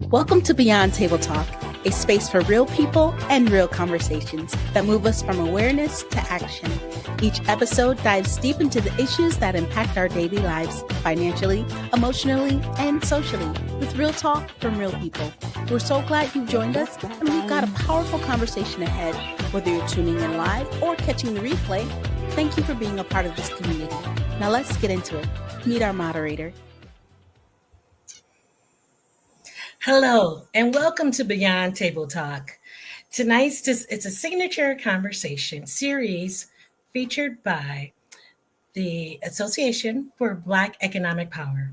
Welcome to Beyond Table Talk, a space for real people and real conversations that move us from awareness to action. Each episode dives deep into the issues that impact our daily lives, financially, emotionally, and socially, with real talk from real people. We're so glad you've joined us, and we've got a powerful conversation ahead. Whether you're tuning in live or catching the replay, thank you for being a part of this community. Now let's get into it. Meet our moderator. Hello, and welcome to Beyond Table Talk. Tonight's it's a signature conversation series featured by the Association for Black Economic Power.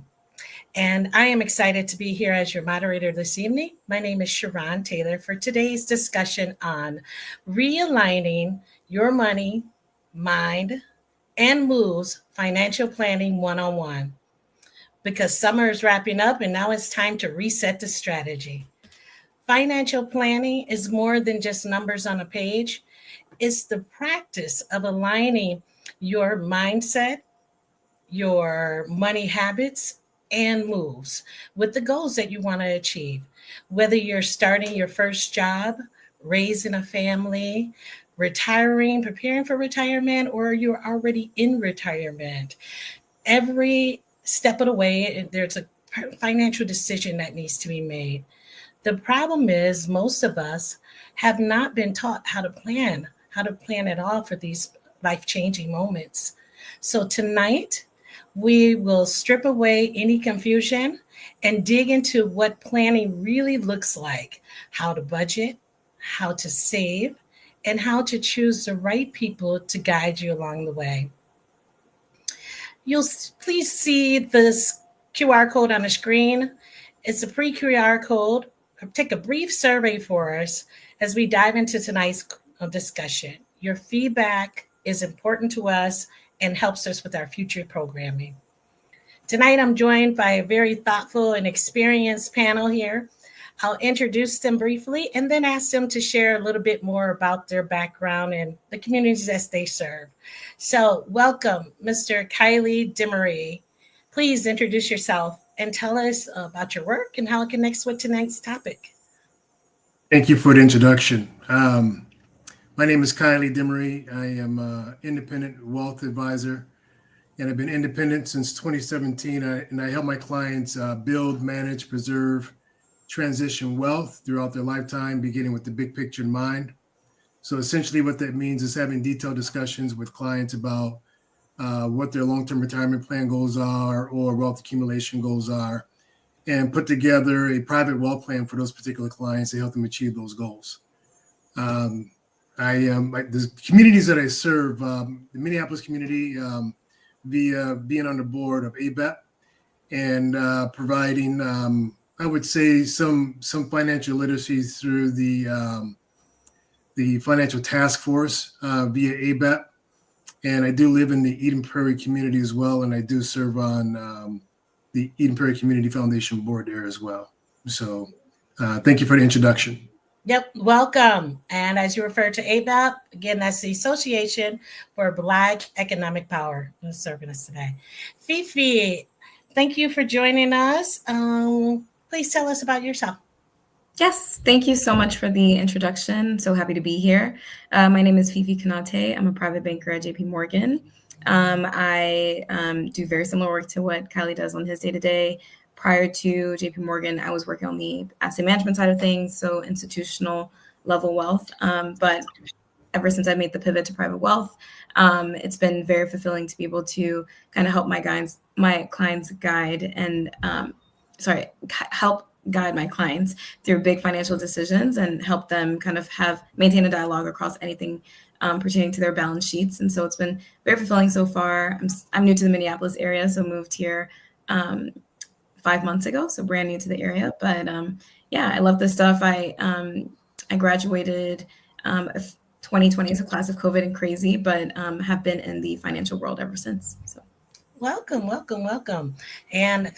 And I am excited to be here as your moderator this evening. My name is Sharon Taylor for today's discussion on realigning your money, mind, and moves financial planning one-on-one. Because summer is wrapping up and now it's time to reset the strategy. Financial planning is more than just numbers on a page. It's the practice of aligning your mindset, your money habits, and moves with the goals that you want to achieve. Whether you're starting your first job, raising a family, retiring, preparing for retirement, or you're already in retirement. Every step of the way, there's a financial decision that needs to be made. The problem is most of us have not been taught how to plan at all for these life-changing moments. So tonight, we will strip away any confusion and dig into what planning really looks like, how to budget, how to save, and how to choose the right people to guide you along the way. You'll please see this QR code on the screen. It's a pre-QR code. Take a brief survey for us as we dive into tonight's discussion. Your feedback is important to us and helps us with our future programming. Tonight, I'm joined by a very thoughtful and experienced panel here. I'll introduce them briefly and then ask them to share a little bit more about their background and the communities that they serve. So welcome, Mr. Kylie Demery. Please introduce yourself and tell us about your work and how it connects with tonight's topic. Thank you for the introduction. My name is Kylie Demery. I am an independent wealth advisor, and I've been independent since 2017. And I help my clients build, manage, preserve, transition wealth throughout their lifetime, beginning with the big picture in mind. So essentially what that means is having detailed discussions with clients about what their long-term retirement plan goals are or wealth accumulation goals are, and put together a private wealth plan for those particular clients to help them achieve those goals. The communities that I serve, the Minneapolis community, via being on the board of ABEP and providing I would say some financial literacy through the financial task force via ABEP, and I do live in the Eden Prairie community as well, and I do serve on the Eden Prairie Community Foundation board there as well. So thank you for the introduction. Yep, welcome. And as you refer to ABEP, again, that's the Association for Black Economic Power, who's serving us today. Fifi, thank you for joining us. Please tell us about yourself. Yes, thank you so much for the introduction. So happy to be here. My name is Fifi Kanate. I'm a private banker at JP Morgan. I do very similar work to what Kylie does on his day-to-day. Prior to JP Morgan, I was working on the asset management side of things, so institutional level wealth. But ever since I made the pivot to private wealth, it's been very fulfilling to be able to kind of help my clients guide and help guide my clients through big financial decisions and help them kind of maintain a dialogue across anything pertaining to their balance sheets. And so it's been very fulfilling so far. I'm new to the Minneapolis area, so moved here 5 months ago, so brand new to the area. But yeah, I love this stuff. I graduated 2020 is a class of COVID and crazy, but have been in the financial world ever since. So welcome. And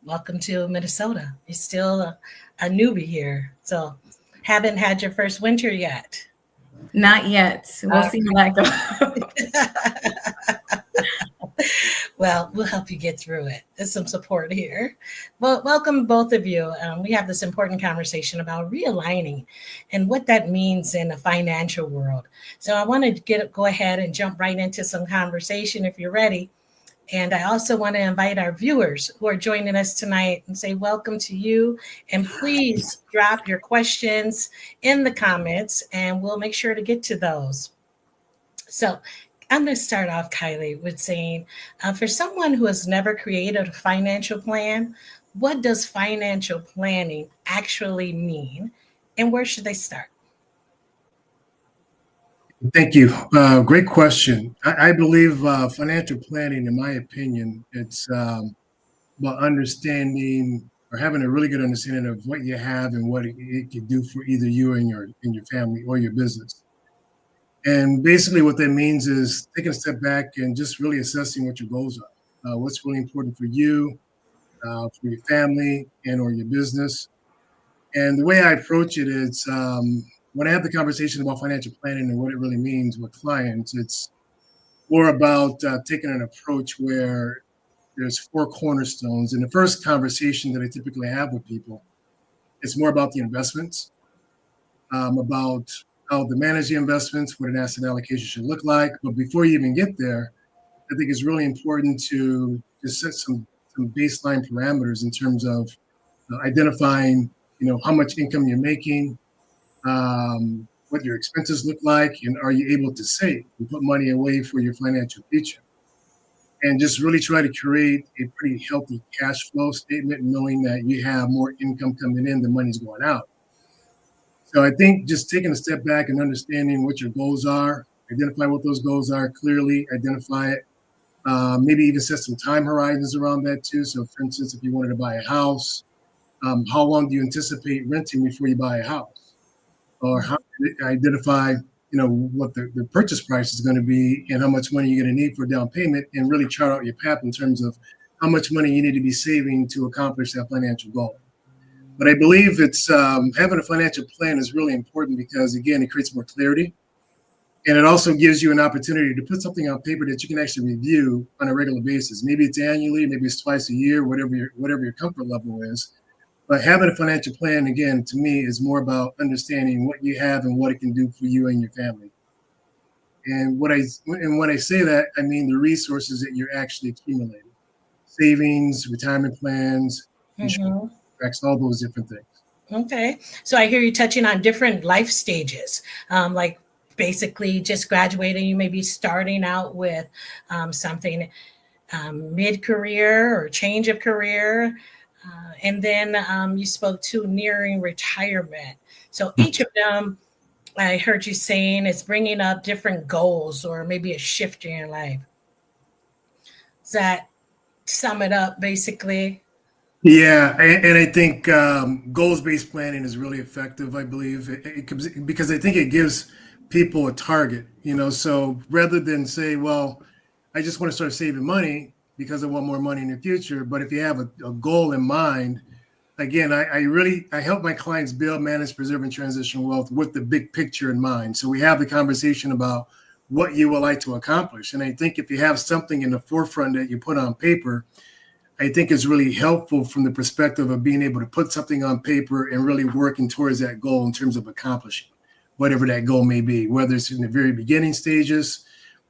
welcome to Minnesota. You're still a newbie here, so haven't had your first winter yet. Not yet. We'll see how that goes. Well, we'll help you get through it. There's some support here. Well, welcome both of you. We have this important conversation about realigning and what that means in the financial world. So I want to go ahead and jump right into some conversation if you're ready. And I also want to invite our viewers who are joining us tonight and say welcome to you. And please drop your questions in the comments and we'll make sure to get to those. So I'm going to start off, Kylie, with saying for someone who has never created a financial plan, what does financial planning actually mean? And where should they start? Thank you. Great question. I believe financial planning, in my opinion, it's about understanding or having a really good understanding of what you have and what it can do for either you and your family or your business. And basically, what that means is taking a step back and just really assessing what your goals are, what's really important for you, for your family, and or your business. And the way I approach it is when I have the conversation about financial planning and what it really means with clients, it's more about taking an approach where there's four cornerstones. In the first conversation that I typically have with people, it's more about the investments, about how to manage the investments, what an asset allocation should look like. But before you even get there, I think it's really important to just set some baseline parameters in terms of identifying, how much income you're making, what your expenses look like, and are you able to save and put money away for your financial future? And just really try to create a pretty healthy cash flow statement, knowing that you have more income coming in than money's going out. So I think just taking a step back and understanding what your goals are, identify what those goals are clearly, identify it, maybe even set some time horizons around that too. So for instance, if you wanted to buy a house, how long do you anticipate renting before you buy a house? Or how to identify, what the purchase price is going to be and how much money you're going to need for down payment, and really chart out your path in terms of how much money you need to be saving to accomplish that financial goal. But I believe it's having a financial plan is really important because, again, it creates more clarity. And it also gives you an opportunity to put something on paper that you can actually review on a regular basis. Maybe it's annually, maybe it's twice a year, whatever your comfort level is. But having a financial plan, again, to me, is more about understanding what you have and what it can do for you and your family. And when I say that, I mean the resources that you're actually accumulating: savings, retirement plans, Mhm. insurance, all those different things. Okay. So I hear you touching on different life stages, like basically just graduating. You may be starting out with something mid career or change of career. And then you spoke to nearing retirement. So each of them, I heard you saying, is bringing up different goals or maybe a shift in your life. Does that sum it up basically? Yeah, and I think goals-based planning is really effective. I believe because I think it gives people a target. So rather than say, "Well, I just want to start saving money because I want more money in the future," but if you have a goal in mind, again, I help my clients build, manage, preserve, and transition wealth with the big picture in mind. So we have the conversation about what you would like to accomplish, and I think if you have something in the forefront that you put on paper, I think is really helpful from the perspective of being able to put something on paper and really working towards that goal in terms of accomplishing whatever that goal may be, whether it's in the very beginning stages,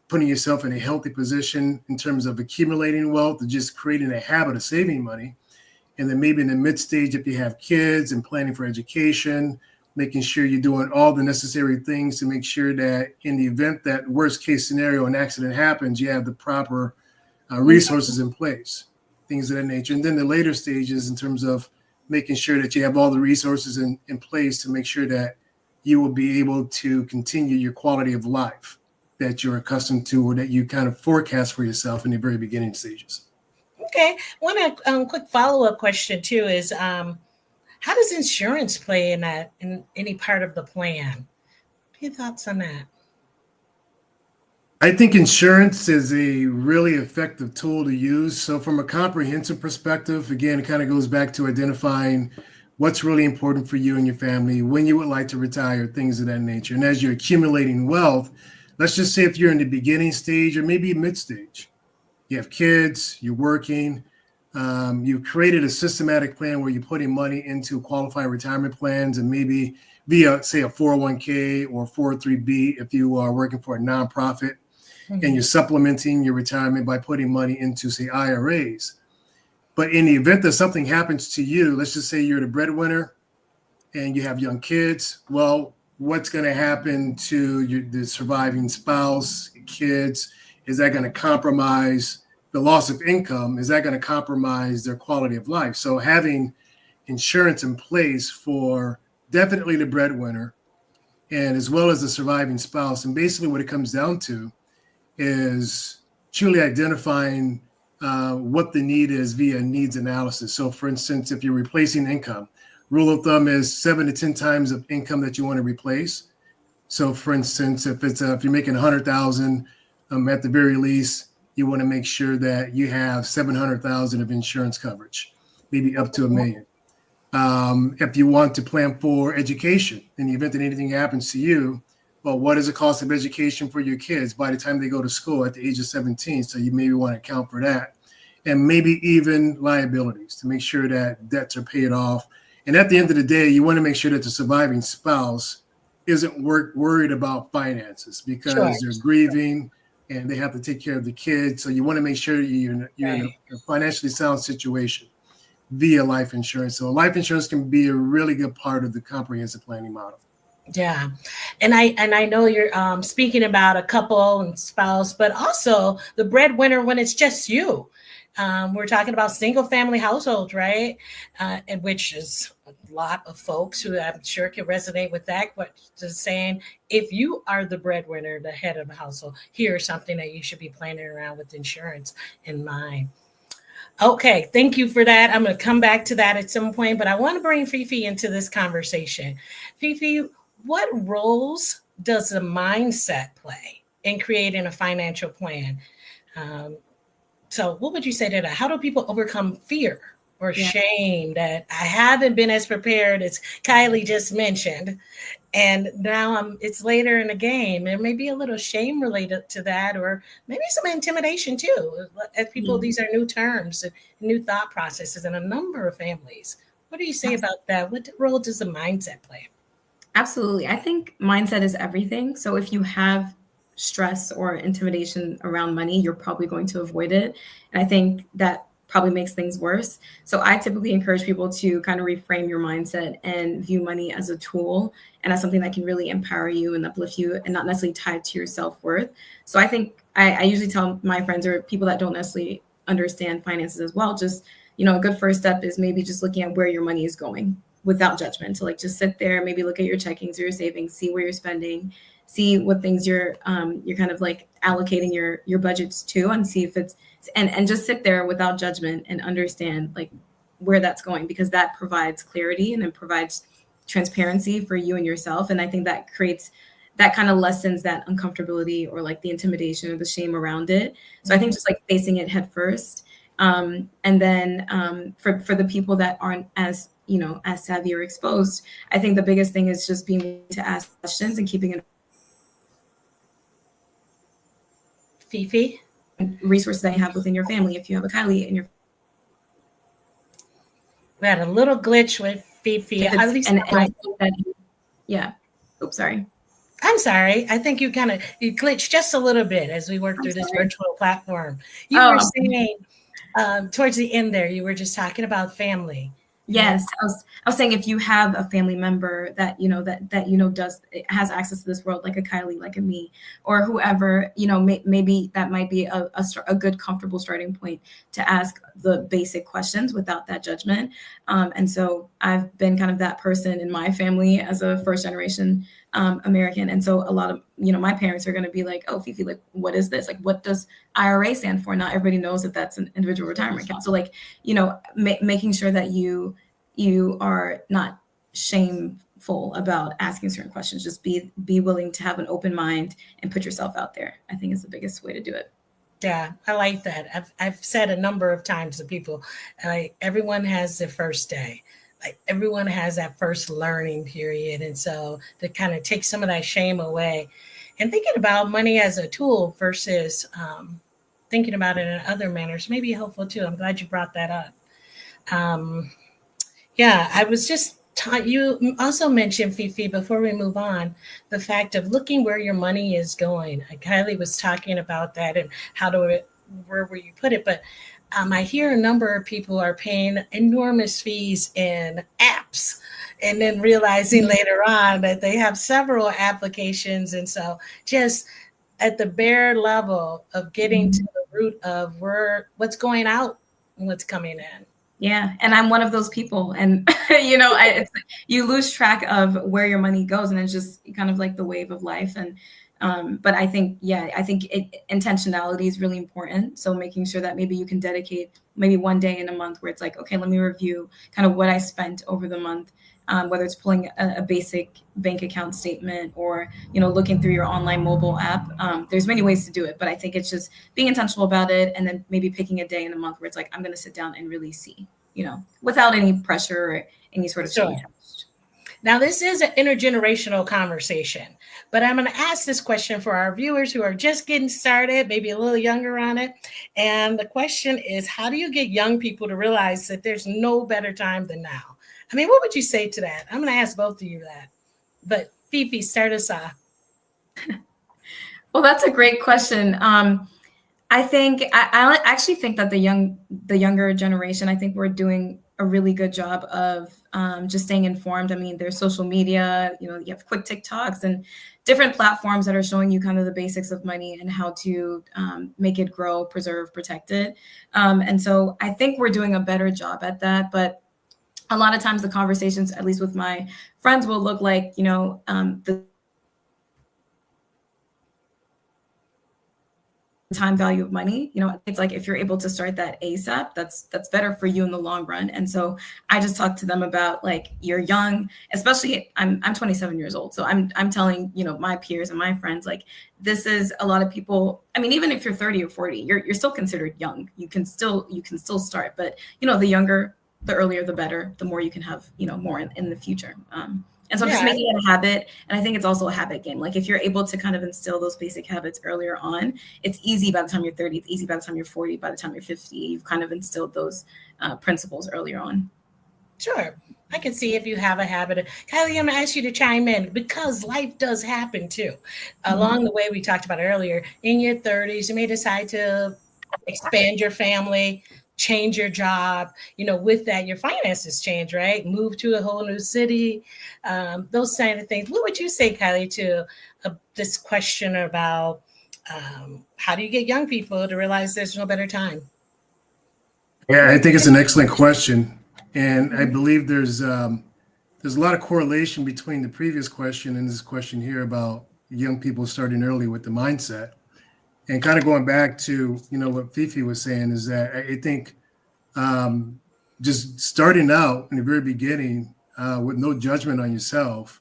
putting yourself in a healthy position in terms of accumulating wealth or just creating a habit of saving money. And then maybe in the mid stage, if you have kids and planning for education, making sure you're doing all the necessary things to make sure that in the event that worst case scenario, an accident happens, you have the proper resources in place, things of that nature. And then the later stages in terms of making sure that you have all the resources in place to make sure that you will be able to continue your quality of life that you're accustomed to or that you kind of forecast for yourself in the very beginning stages. Okay. One quick follow up question too is how does insurance play in any part of the plan? What are your thoughts on that? I think insurance is a really effective tool to use. So, from a comprehensive perspective, again, it kind of goes back to identifying what's really important for you and your family, when you would like to retire, things of that nature. And as you're accumulating wealth, let's just say if you're in the beginning stage or maybe mid stage, you have kids, you're working, you've created a systematic plan where you're putting money into qualified retirement plans and maybe via, say, a 401k or 403b if you are working for a nonprofit, and you're supplementing your retirement by putting money into, say, IRAs. But in the event that something happens to you, let's just say you're the breadwinner and you have young kids, well, what's going to happen to the surviving spouse, kids? Is that going to compromise the loss of income? Is that going to compromise their quality of life? So having insurance in place for definitely the breadwinner and as well as the surviving spouse. And basically what it comes down to is truly identifying what the need is via needs analysis. So for instance, if you're replacing income, rule of thumb is 7 to 10 times of income that you want to replace. So for instance, if you're making 100,000, at the very least, you want to make sure that you have 700,000 of insurance coverage, maybe up to $1 million. If you want to plan for education, in the event that anything happens to you, well, what is the cost of education for your kids by the time they go to school at the age of 17? So you maybe want to account for that. And maybe even liabilities to make sure that debts are paid off. And at the end of the day, you want to make sure that the surviving spouse isn't worried about finances because they're grieving and they have to take care of the kids. So you want to make sure you're in a financially sound situation via life insurance. So life insurance can be a really good part of the comprehensive planning model. Yeah. And I know you're speaking about a couple and spouse, but also the breadwinner when it's just you. We're talking about single family households, right? And which is a lot of folks who I'm sure can resonate with that. But just saying, if you are the breadwinner, the head of the household, here's something that you should be planning around with insurance in mind. Okay, thank you for that. I'm going to come back to that at some point, but I want to bring Fifi into this conversation. Fifi, what roles does the mindset play in creating a financial plan? So what would you say to that? How do people overcome fear or shame that I haven't been as prepared as Kylie just mentioned? And now it's later in the game. There may be a little shame related to that, or maybe some intimidation too. As people, these are new terms, new thought processes in a number of families. What do you say about that? What role does the mindset play? Absolutely. I think mindset is everything. So if you have stress or intimidation around money, you're probably going to avoid it. And I think that probably makes things worse. So I typically encourage people to kind of reframe your mindset and view money as a tool and as something that can really empower you and uplift you and not necessarily tied to your self-worth. So I think I usually tell my friends or people that don't necessarily understand finances as well, just, a good first step is maybe just looking at where your money is going without judgment. So like just sit there, maybe look at your checkings or your savings, see where you're spending, see what things you're kind of like allocating your budgets to, and see if it's and just sit there without judgment and understand like where that's going, because that provides clarity and it provides transparency for you and yourself. And I think that creates that kind of lessens that uncomfortability or like the intimidation or the shame around it. So I think just like facing it head first. And then for the people that aren't as savvy or exposed, I think the biggest thing is just being able to ask questions and keeping it Fifi, resources that you have within your family. If you have a Kylie in your, we had a little glitch with Fifi. Yeah. Oops, sorry. I'm sorry. I think you glitched just a little bit as we worked through this virtual platform. You were saying towards the end there, you were just talking about family. Yes, I was saying if you have a family member that has access to this world, like a Kylie, like a me, or whoever, maybe that might be a good comfortable starting point to ask the basic questions without that judgment. And so I've been kind of that person in my family as a first generation American, and so a lot of my parents are going to be like, "Oh, Fifi, like what is this? Like what does IRA stand for?" Not everybody knows that that's an individual retirement account. So like making sure that you are not shameful about asking certain questions. Just be willing to have an open mind and put yourself out there. I think is the biggest way to do it. Yeah, I like that. I've said a number of times to people, everyone has their first day. Like everyone has that first learning period. And so to kind of take some of that shame away and thinking about money as a tool versus thinking about it in other manners may be helpful too. I'm glad you brought that up. Um, yeah, I was just taught you also mentioned, Fifi, before we move on, the fact of looking where your money is going. Kylie was talking about that and how to where will you put it, but I hear a number of people are paying enormous fees in apps and then realizing later on that they have several applications. And so just at the bare level of getting to the root of what's going out and what's coming in. Yeah, and I'm one of those people, and you lose track of where your money goes, and it's just kind of like the wave of life. And but I think, intentionality is really important. So making sure that maybe you can dedicate maybe one day in a month where it's like, okay, let me review kind of what I spent over the month, whether it's pulling a basic bank account statement or looking through your online mobile app. There's many ways to do it, but I think it's just being intentional about it, and then maybe picking a day in a month where it's like, I'm going to sit down and really see, without any pressure or any sort of change. Now, this is an intergenerational conversation, but I'm going to ask this question for our viewers who are just getting started, maybe a little younger on it. And the question is, how do you get young people to realize that there's no better time than now? I mean, what would you say to that? I'm going to ask both of you that. But Fifi, start us off. Well, that's a great question. I think I actually think that the younger generation, I think we're doing a really good job of just staying informed. I mean, there's social media, you have quick TikToks and different platforms that are showing you kind of the basics of money and how to make it grow, preserve, protect it. And so I think we're doing a better job at that. But a lot of times the conversations, at least with my friends, will look like, the time value of money. It's like, if you're able to start that ASAP, that's better for you in the long run. And so I just talk to them about, like, you're young, especially I'm 27 years old. So I'm telling, my peers and my friends, like, this is a lot of people. I mean, even if you're 30 or 40, you're still considered young. You can still start, but the younger, the earlier, the better, the more you can have, more in the future. And so just making it a habit. And I think it's also a habit game. Like, if you're able to kind of instill those basic habits earlier on, it's easy by the time you're 30, it's easy by the time you're 40, by the time you're 50, you've kind of instilled those principles earlier on. Sure. I can see if you have a habit. Kylie, I'm going to ask you to chime in, because life does happen too. Along the way, we talked about earlier, in your 30s, you may decide to expand your family, change your job. With that, your finances change, right? Move to a whole new city, those kind of things. What would you say, Kylie, to this question about how do you get young people to realize there's no better time? Yeah, I think it's an excellent question. And I believe there's a lot of correlation between the previous question and this question here about young people starting early with the mindset. And kind of going back to, what Fifi was saying, is that I think just starting out in the very beginning with no judgment on yourself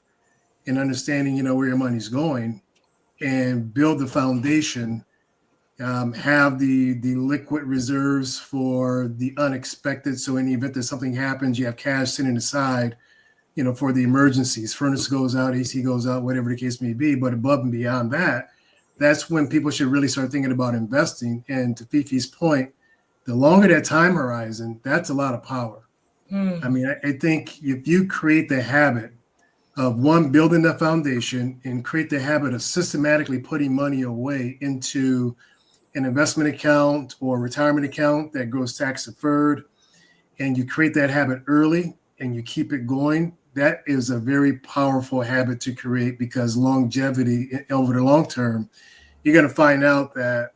and understanding, where your money's going, and build the foundation, have the liquid reserves for the unexpected. So in the event that something happens, you have cash sitting aside, for the emergencies. Furnace goes out, AC goes out, whatever the case may be. But above and beyond that, that's when people should really start thinking about investing. And to Fifi's point, the longer that time horizon, that's a lot of power. I mean, I think if you create the habit of, one, building the foundation, and create the habit of systematically putting money away into an investment account or retirement account that grows tax deferred, and you create that habit early and you keep it going, that is a very powerful habit to create, because longevity over the long term, you're going to find out that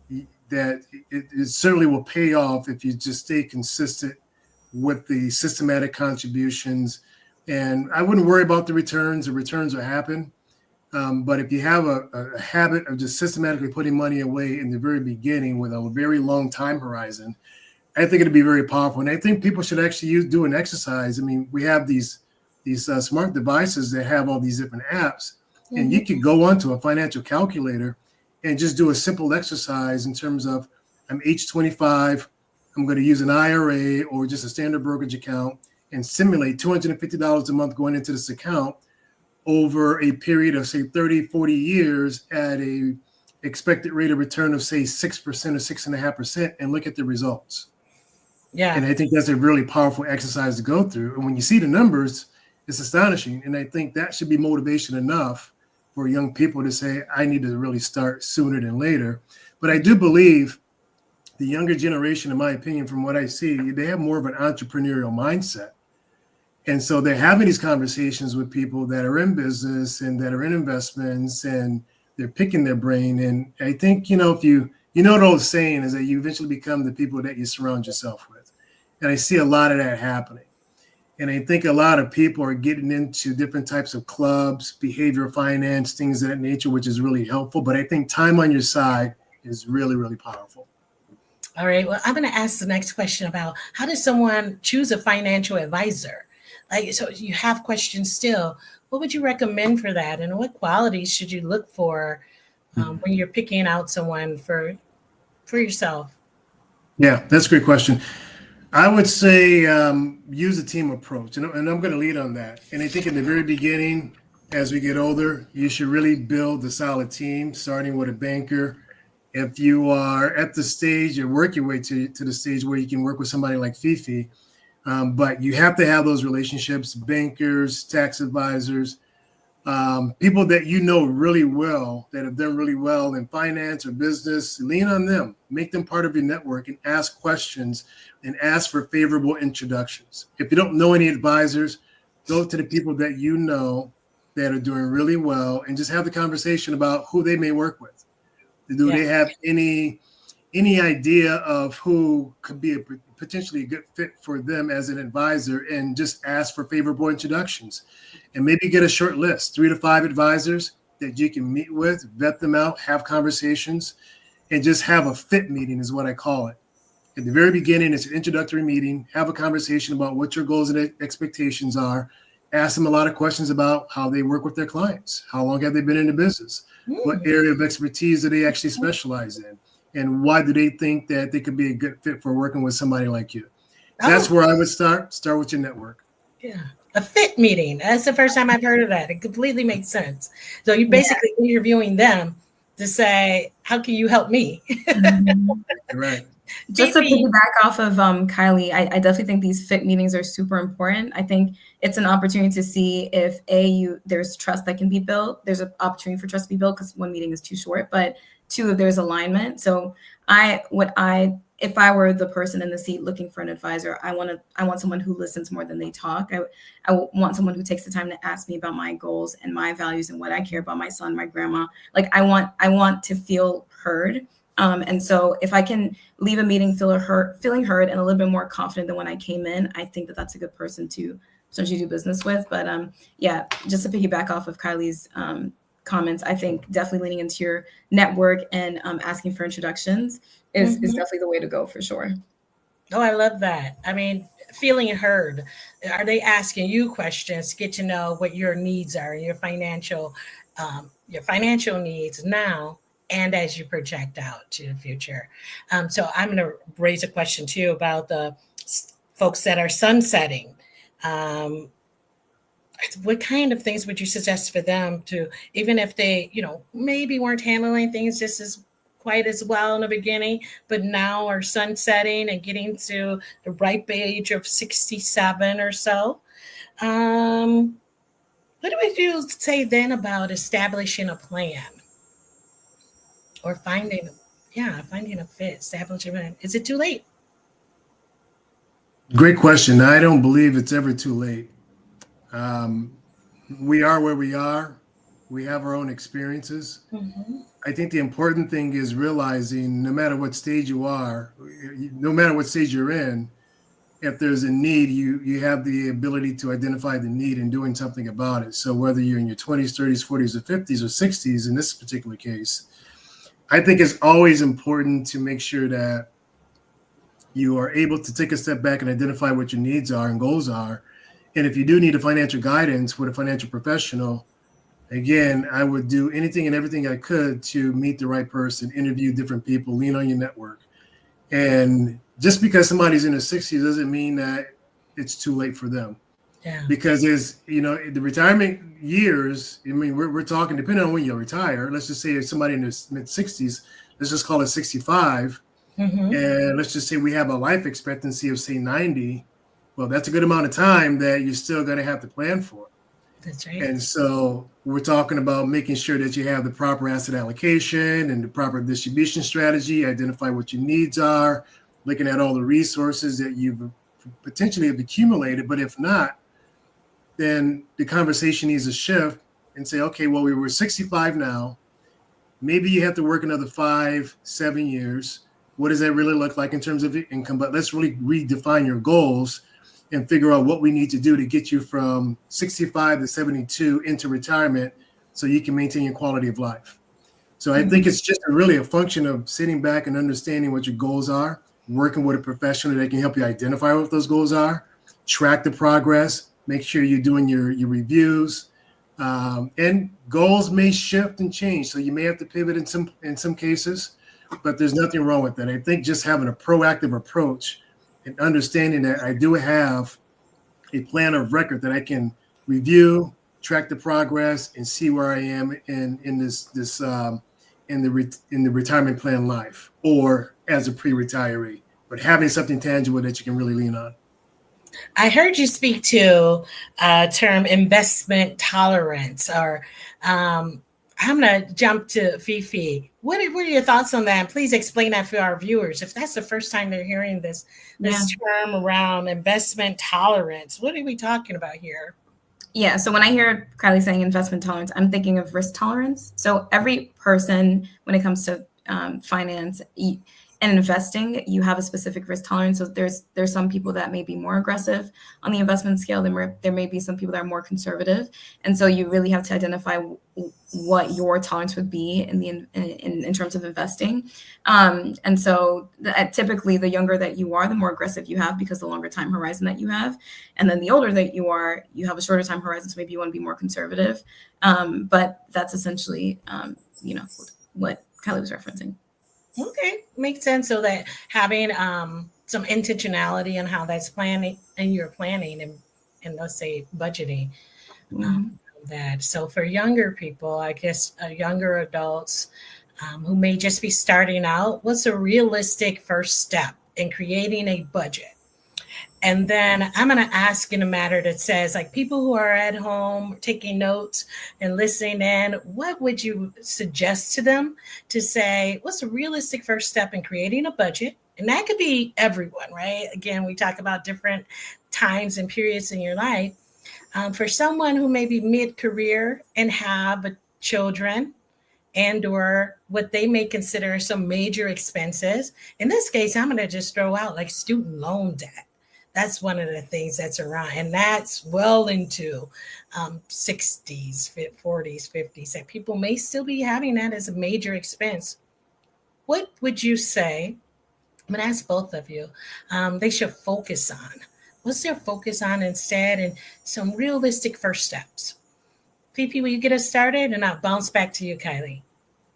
it certainly will pay off if you just stay consistent with the systematic contributions. And I wouldn't worry about the returns. The returns will happen. But if you have a habit of just systematically putting money away in the very beginning with a very long time horizon, I think it'd be very powerful. And I think people should actually do an exercise. I mean, we have these smart devices that have all these different apps, and you can go onto a financial calculator and just do a simple exercise in terms of, I'm age 25, I'm going to use an IRA or just a standard brokerage account, and simulate $250 a month going into this account over a period of, say, 30, 40 years at a expected rate of return of say 6% or 6.5% and look at the results. Yeah. And I think that's a really powerful exercise to go through. And when you see the numbers, it's astonishing. And I think that should be motivation enough for young people to say, I need to really start sooner than later. But I do believe the younger generation, in my opinion, from what I see, they have more of an entrepreneurial mindset. And so they're having these conversations with people that are in business and that are in investments, and they're picking their brain. And I think, if you know, the old saying is that you eventually become the people that you surround yourself with. And I see a lot of that happening. And I think a lot of people are getting into different types of clubs, behavioral finance, things of that nature, which is really helpful. But I think time on your side is really, really powerful. All right. Well, I'm going to ask the next question about how does someone choose a financial advisor? So you have questions still. What would you recommend for that? And what qualities should you look for when you're picking out someone for yourself? Yeah, that's a great question. I would say use a team approach, and I'm going to lead on that. And I think in the very beginning, as we get older, you should really build a solid team, starting with a banker. If you are at the stage, you work your way to the stage where you can work with somebody like Fifi. But you have to have those relationships, bankers, tax advisors, people that you know really well, that have done really well in finance or business. Lean on them, make them part of your network, and ask questions and ask for favorable introductions. If you don't know any advisors, go to the people that you know that are doing really well and just have the conversation about who they may work with. Do they have any idea of who could be potentially a good fit for them as an advisor, and just ask for favorable introductions, and maybe get a short list, 3 to 5 advisors that you can meet with, vet them out, have conversations, and just have a fit meeting is what I call it. At the very beginning, it's an introductory meeting, have a conversation about what your goals and expectations are, ask them a lot of questions about how they work with their clients, how long have they been in the business, what area of expertise do they actually specialize in, and why do they think that they could be a good fit for working with somebody like you? That's where I would start with your network. Yeah. A fit meeting. That's the first time I've heard of that. It completely makes sense. So you're basically interviewing them to say, how can you help me? Right. Just to piggyback off of Kylie, I definitely think these fit meetings are super important. I think it's an opportunity to see if there's trust that can be built. There's an opportunity for trust to be built because one meeting is too short, but 2, if there's alignment. So if I were the person in the seat looking for an advisor, I want someone who listens more than they talk. I want someone who takes the time to ask me about my goals and my values and what I care about, my son, my grandma. Like I want to feel heard. And so if I can leave a meeting feeling heard and a little bit more confident than when I came in, I think that that's a good person to essentially do business with. But just to piggyback off of Kylie's comments, I think definitely leaning into your network and asking for introductions is definitely the way to go for sure. Oh, I love that. I mean, feeling heard. Are they asking you questions to get to know what your needs are, your financial needs now and as you project out to the future? So I'm going to raise a question too about the folks that are sunsetting. What kind of things would you suggest for them to, even if they, maybe weren't handling things just as quite as well in the beginning, but now are sunsetting and getting to the ripe age of 67 or so? What would you say then about establishing a plan or finding a fit, establishing a plan? Is it too late? Great question. I don't believe it's ever too late. We are where we are. We have our own experiences. I think the important thing is realizing no matter what stage you are, no matter what stage you're in, if there's a need, you have the ability to identify the need and doing something about it. So whether you're in your 20s, 30s, 40s, or 50s, or 60s, in this particular case, I think it's always important to make sure that you are able to take a step back and identify what your needs are and goals are. And if you do need a financial guidance with a financial professional, again, I would do anything and everything I could to meet the right person, interview different people, lean on your network. And just because somebody's in their 60s doesn't mean that it's too late for them. Yeah. Because there's, the retirement years, I mean, we're talking, depending on when you retire, let's just say if somebody in their mid 60s, let's just call it 65. Mm-hmm. And let's just say we have a life expectancy of, say, 90. Well, that's a good amount of time that you're still going to have to plan for. That's right. And so we're talking about making sure that you have the proper asset allocation and the proper distribution strategy, identify what your needs are, looking at all the resources that you've potentially have accumulated. But if not, then the conversation needs to shift and say, okay, well, we were 65 now. Maybe you have to work another 5-7 years. What does that really look like in terms of income? But let's really redefine your goals and figure out what we need to do to get you from 65 to 72 into retirement so you can maintain your quality of life. So I think it's just really a function of sitting back and understanding what your goals are, working with a professional that can help you identify what those goals are, track the progress, make sure you're doing your reviews. And goals may shift and change. So you may have to pivot in some cases, but there's nothing wrong with that. I think just having a proactive approach and understanding that I do have a plan of record that I can review, track the progress, and see where I am in the retirement plan life or as a pre-retiree, but having something tangible that you can really lean on. I heard you speak to term investment tolerance, or I'm going to jump to Fifi. What are your thoughts on that? And please explain that for our viewers. If that's the first time they're hearing this term around investment tolerance, what are we talking about here? Yeah, so when I hear Kylie saying investment tolerance, I'm thinking of risk tolerance. So every person, when it comes to finance and investing, you have a specific risk tolerance. So there's some people that may be more aggressive on the investment scale. There may be some people that are more conservative, and so you really have to identify what your tolerance would be in terms of investing. And so typically, the younger that you are, the more aggressive you have, because the longer time horizon that you have, and then the older that you are, you have a shorter time horizon. So maybe you want to be more conservative. But that's essentially, what Kylie was referencing. Okay, makes sense. So that having some intentionality in how that's planning and you're planning and let's say budgeting that. So for younger people, I guess younger adults who may just be starting out, what's a realistic first step in creating a budget? And then I'm going to ask in a matter that says, like, people who are at home taking notes and listening in, what would you suggest to them to say, what's a realistic first step in creating a budget? And that could be everyone, right? Again, we talk about different times and periods in your life. For someone who may be mid-career and have children and or what they may consider some major expenses. In this case, I'm going to just throw out like student loan debt. That's one of the things that's around, and that's well into 60s, 40s, 50s. That people may still be having that as a major expense. What would you say? I'm going to ask both of you. They should focus on. What's their focus on instead, and some realistic first steps? Fifi, will you get us started, and I'll bounce back to you, Kylie.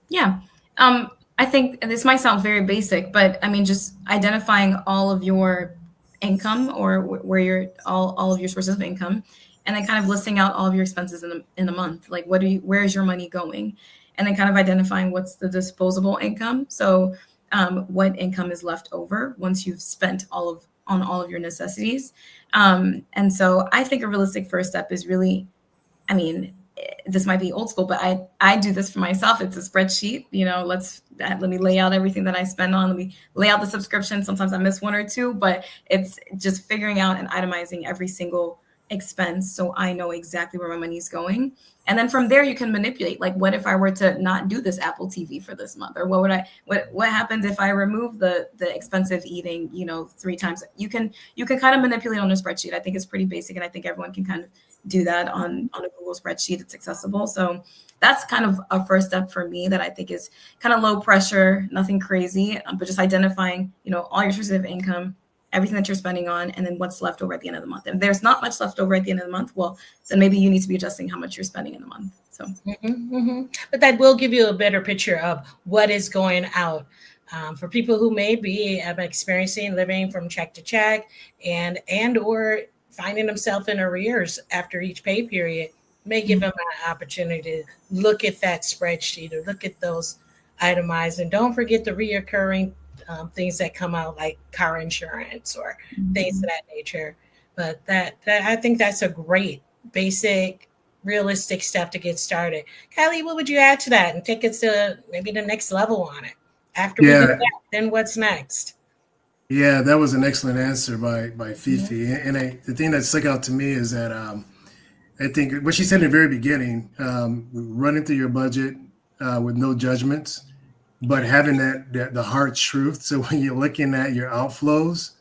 Yeah. I think this might sound very basic, but I mean, just identifying all of your income or where your all of your sources of income, and then kind of listing out all of your expenses in a month. Like, where is your money going? And then kind of identifying what's the disposable income. So what income is left over once you've spent on all of your necessities. And so I think a realistic first step is really, I mean, this might be old school, but I do this for myself. It's a spreadsheet. Let me lay out everything that I spend on. Let me lay out the subscription. Sometimes I miss one or two, but it's just figuring out and itemizing every single expense so I know exactly where my money is going. And then from there, you can manipulate. Like, what if I were to not do this Apple TV for this month? Or what happens if I remove the expensive eating, 3 times? You can kind of manipulate on a spreadsheet. I think it's pretty basic, and I think everyone can kind of do that on a Google spreadsheet. It's accessible. So that's kind of a first step for me that I think is kind of low pressure, nothing crazy, but just identifying, all your sources of income, everything that you're spending on, and then what's left over at the end of the month. If there's not much left over at the end of the month, well, then maybe you need to be adjusting how much you're spending in the month. So, But that will give you a better picture of what is going out. For people who may be experiencing living from check to check and or finding themselves in arrears after each pay period may give them an opportunity to look at that spreadsheet or look at those itemized. And don't forget the reoccurring things that come out, like car insurance or things of that nature. But that I think that's a great basic realistic step to get started. Kylie, what would you add to that and take us to maybe the next level on it? After we do that, then what's next? Yeah, that was an excellent answer by Fifi. And the thing that stuck out to me is that I think what she said in the very beginning, running through your budget with no judgments, but having the hard truth. So when you're looking at your outflows,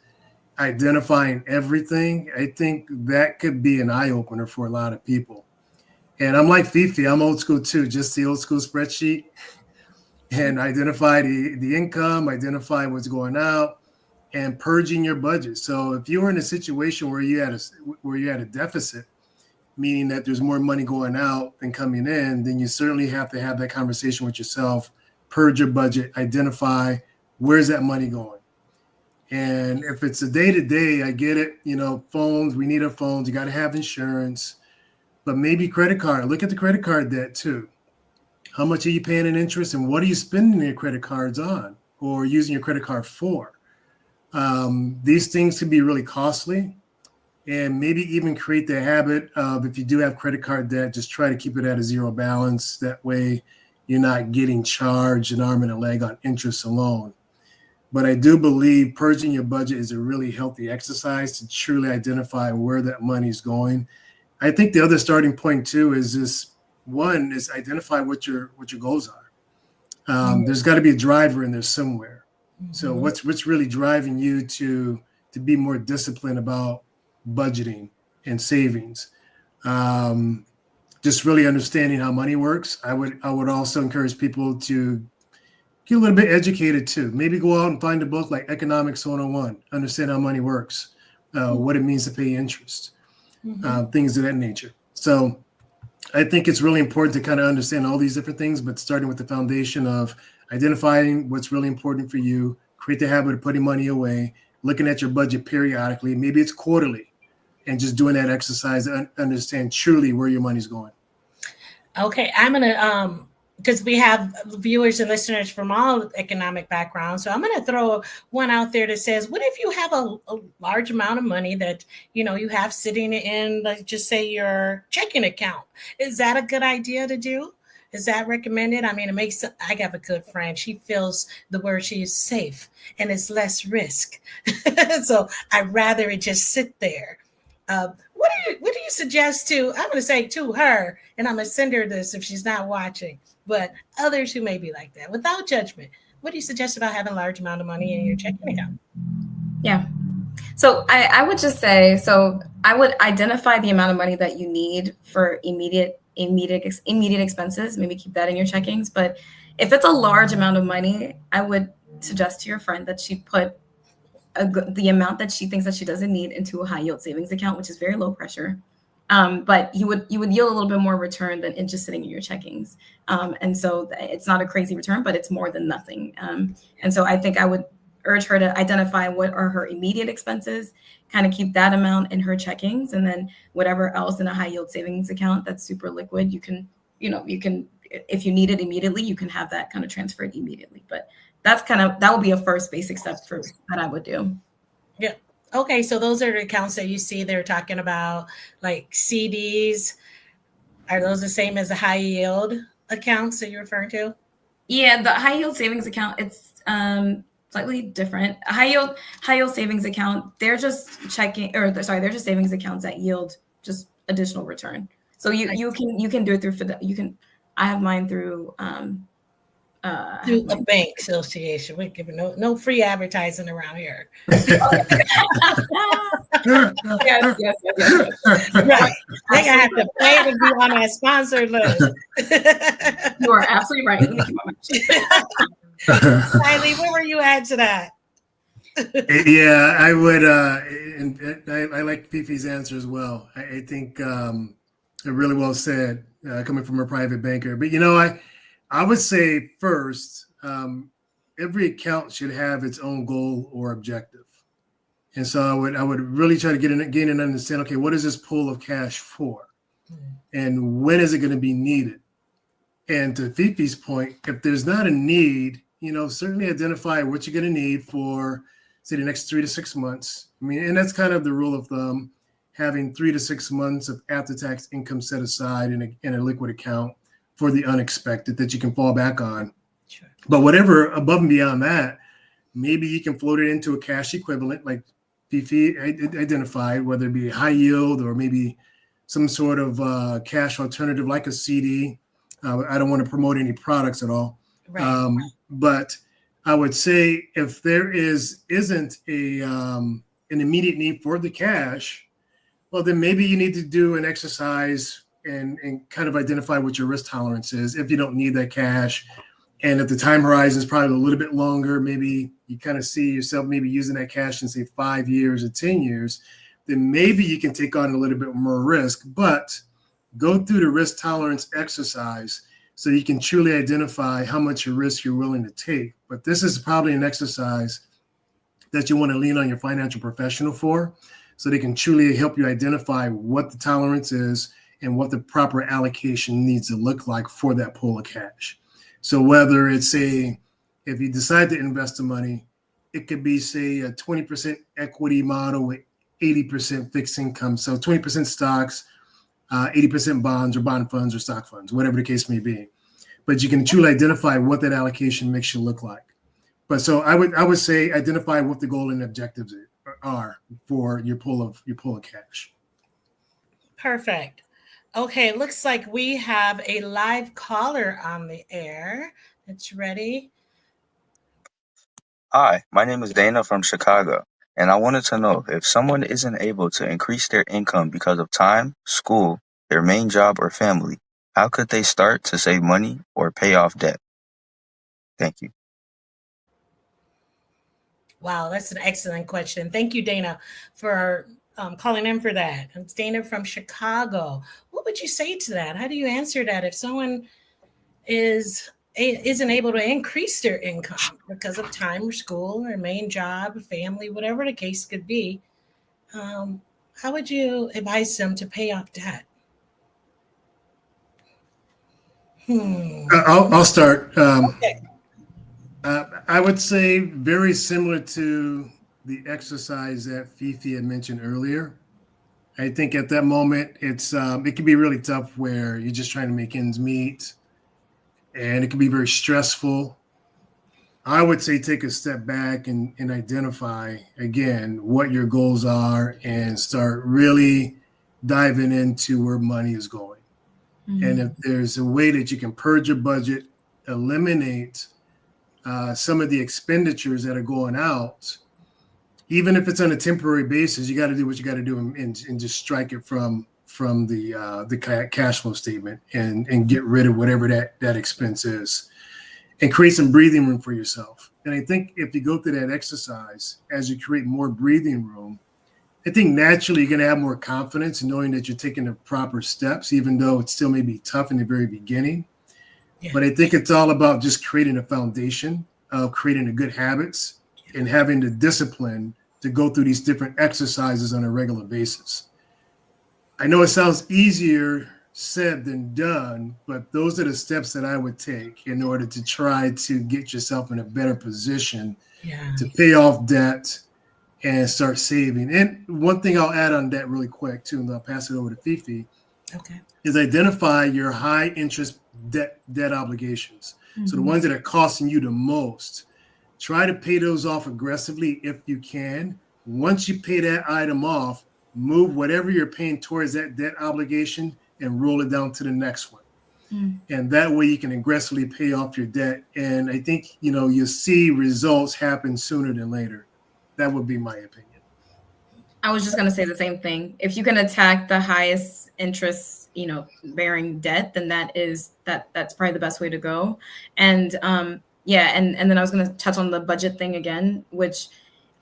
identifying everything, I think that could be an eye opener for a lot of people. And I'm like Fifi, I'm old school too, just the old school spreadsheet, and identify the income, identify what's going out, and purging your budget. So if you were in a situation where you had a deficit, meaning that there's more money going out than coming in, then you certainly have to have that conversation with yourself, purge your budget, identify where's that money going. And if it's a day-to-day, I get it, phones, we need our phones, you got to have insurance, but maybe credit card, look at the credit card debt too. How much are you paying in interest, and what are you spending your credit cards on or using your credit card for? These things can be really costly, and maybe even create the habit of, if you do have credit card debt, just try to keep it at a zero balance. That way you're not getting charged an arm and a leg on interest alone. But I do believe purging your budget is a really healthy exercise to truly identify where that money is going. I think the other starting point too is identify what your goals are. There's got to be a driver in there somewhere. So what's really driving you to be more disciplined about budgeting and savings? Just really understanding how money works. I would also encourage people to get a little bit educated too. Maybe go out and find a book like Economics 101, understand how money works, what it means to pay interest, things of that nature. So I think it's really important to kind of understand all these different things, but starting with the foundation of identifying what's really important for you, create the habit of putting money away, looking at your budget periodically, maybe it's quarterly, and just doing that exercise to understand truly where your money's going. Okay, I'm going to, because we have viewers and listeners from all economic backgrounds. So I'm going to throw one out there that says, what if you have a large amount of money that, you have sitting in, like, just say your checking account? Is that a good idea to do? Is that recommended? I mean, I have a good friend. She feels the word she is safe and it's less risk. So I'd rather it just sit there. What do you suggest to, I'm going to say to her, and I'm going to send her this if she's not watching, but others who may be like that, without judgment, what do you suggest about having a large amount of money in your checking account? Yeah. So I would just say, I would identify the amount of money that you need for immediate expenses. Maybe keep that in your checkings. But if it's a large amount of money, I would suggest to your friend that she put the amount that she thinks that she doesn't need into a high yield savings account, which is very low pressure. But you would yield a little bit more return than in just sitting in your checkings. And so it's not a crazy return, but it's more than nothing. And so I think I would urge her to identify what are her immediate expenses, kind of keep that amount in her checkings, and then whatever else in a high yield savings account that's super liquid, you can, if you need it immediately, you can have that kind of transferred immediately. But that would be a first basic step that I would do. Yeah. Okay. So those are the accounts that you see they're talking about, like CDs. Are those the same as the high yield accounts that you're referring to? Yeah. The high yield savings account, it's slightly different. A high yield savings account, they're just they're just savings accounts that yield just additional return. So you can do it through I have mine through through a bank association. We're giving no free advertising around here. Yes. Right. They're gonna have to pay to be on that sponsored list. You are absolutely right. Kylie, where were you at to that? Yeah, I would, and I like Fifi's answer as well. I think really well said, coming from a private banker. But I would say first, every account should have its own goal or objective. And so I would really try to gain an understanding. Okay, what is this pool of cash for, and when is it going to be needed? And to Fifi's point, if there's not a need, certainly identify what you're going to need for, say, the next 3 to 6 months. I mean, and that's kind of the rule of thumb, having 3 to 6 months of after-tax income set aside in a liquid account for the unexpected that you can fall back on. Sure. But whatever above and beyond that, maybe you can float it into a cash equivalent, like Fifi identified, whether it be high yield or maybe some sort of cash alternative like a CD. I don't want to promote any products at all. Right. But I would say if there isn't an immediate need for the cash, well, then maybe you need to do an exercise and kind of identify what your risk tolerance is if you don't need that cash. And if the time horizon is probably a little bit longer, maybe you kind of see yourself maybe using that cash in, say, 5 years or 10 years, then maybe you can take on a little bit more risk. But go through the risk tolerance exercise so you can truly identify how much risk you're willing to take. But this is probably an exercise that you want to lean on your financial professional for, so they can truly help you identify what the tolerance is and what the proper allocation needs to look like for that pool of cash. So whether it's if you decide to invest the money, it could be, say, a 20% equity model with 80% fixed income. So 20% stocks, 80% bonds or bond funds or stock funds, whatever the case may be. But you can truly identify what that allocation mix should look like. But so I would say identify what the goal and objectives are for your pool of cash. Perfect. Okay, looks like we have a live caller on the air that's ready. Hi, my name is Dana from Chicago, and I wanted to know if someone isn't able to increase their income because of time, school, their main job, or family, how could they start to save money or pay off debt? Thank you. Wow, that's an excellent question. Thank you, Dana, for calling in for that. It's Dana from Chicago. What would you say to that? How do you answer that if someone isn't able to increase their income because of time or school or main job, family, whatever the case could be? How would you advise them to pay off debt? I'll start. Okay. I would say very similar to the exercise that Fifi had mentioned earlier. I think at that moment, it can be really tough where you're just trying to make ends meet, and it can be very stressful. I would say take a step back and identify, again, what your goals are and start really diving into where money is going. Mm-hmm. And if there's a way that you can purge your budget, eliminate some of the expenditures that are going out, even if it's on a temporary basis, you got to do what you got to do and just strike it from the cash flow statement and get rid of whatever that expense is, and create some breathing room for yourself. And I think if you go through that exercise, as you create more breathing room, I think naturally you're going to have more confidence in knowing that you're taking the proper steps, even though it still may be tough in the very beginning. Yeah. But I think it's all about just creating a foundation of creating the good habits and having the discipline to go through these different exercises on a regular basis. I know it sounds easier said than done, but those are the steps that I would take in order to try to get yourself in a better position to pay off debt and start saving. And one thing I'll add on that really quick too, and I'll pass it over to Fifi, is identify your high interest debt obligations. Mm-hmm. So the ones that are costing you the most, try to pay those off aggressively if you can. Once you pay that item off, move whatever you're paying towards that debt obligation and roll it down to the next one. And that way you can aggressively pay off your debt. And I think, you'll see results happen sooner than later. That would be my opinion. I was just going to say the same thing. If you can attack the highest interest, bearing debt, then that's probably the best way to go. And and then I was going to touch on the budget thing again, which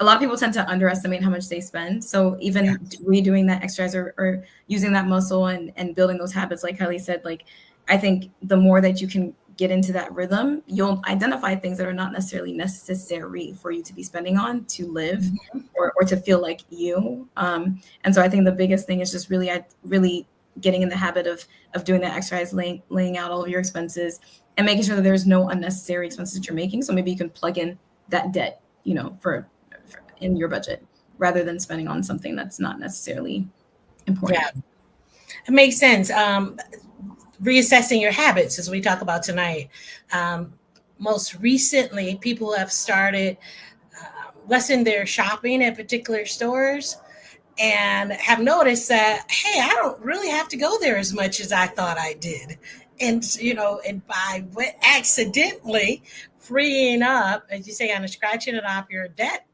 a lot of people tend to underestimate how much they spend. So even redoing that exercise or using that muscle and building those habits, like Kylie said, like I think the more that you can get into that rhythm, you'll identify things that are not necessarily necessary for you to be spending on to live or to feel like you. And so I think the biggest thing is just really getting in the habit of doing that exercise, laying out all of your expenses and making sure that there's no unnecessary expenses that you're making. So maybe you can plug in that debt, for in your budget rather than spending on something that's not necessarily important. Yeah, it makes sense. Reassessing your habits, as we talk about tonight. Most recently, people have started lessening their shopping at particular stores and have noticed that, hey, I don't really have to go there as much as I thought I did. And, and by accidentally freeing up, as you say, kind of scratching it off your debt,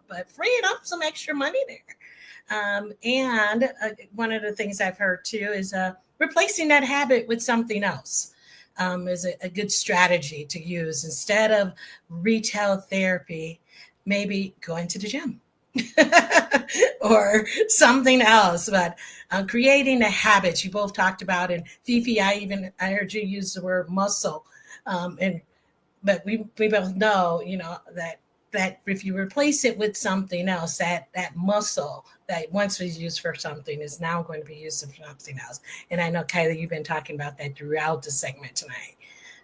but freeing up some extra money there. And one of the things I've heard too is replacing that habit with something else is a good strategy to use. Instead of retail therapy, maybe going to the gym or something else. But creating the habits you both talked about, and Fifi, I heard you use the word muscle, but we both know, that if you replace it with something else, that muscle that once was used for something is now going to be used for something else. And I know, Kylie, you've been talking about that throughout the segment tonight.